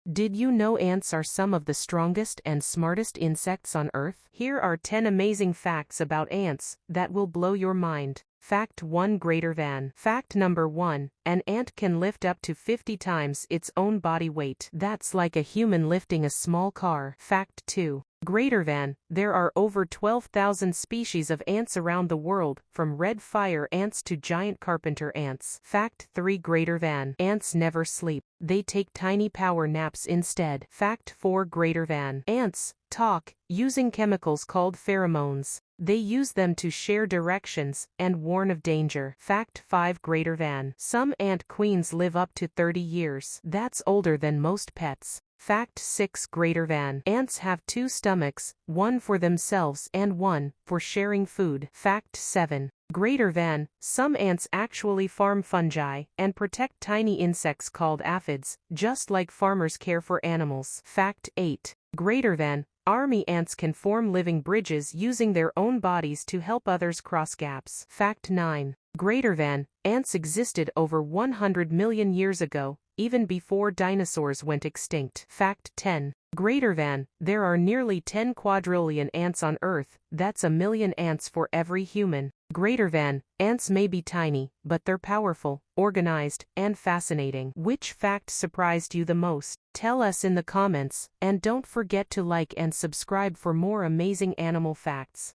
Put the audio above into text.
Did you know ants are some of the strongest and smartest insects on Earth? Here are 10 amazing facts about ants that will blow your mind. Fact 1 Greater than. Fact number 1, an ant can lift up to 50 times its own body weight. That's like a human lifting a small car. Fact 2. Greater than, there are over 12,000 species of ants around the world, from red fire ants to giant carpenter ants. Fact 3 Greater than, ants never sleep. They take tiny power naps instead. Fact 4 Greater than, ants talk using chemicals called pheromones. They use them to share directions and warn of danger. Fact 5 Greater than, some ant queens live up to 30 years. That's older than most pets. Fact 6 Greater than, ants have 2 stomachs, one for themselves and one for sharing food. Fact 7 Greater than, some ants actually farm fungi and protect tiny insects called aphids, just like farmers care for animals. Fact 8 Greater than, army ants can form living bridges using their own bodies to help others cross gaps. Fact 9 Greater than, ants existed over 100 million years ago, even before dinosaurs went extinct. Fact 10 Greater than, there are nearly 10 quadrillion ants on Earth. That's a million ants for every human. Greater than, ants may be tiny, but they're powerful, organized, and fascinating. Which fact surprised you the most? Tell us in the comments, and don't forget to like and subscribe for more amazing animal facts.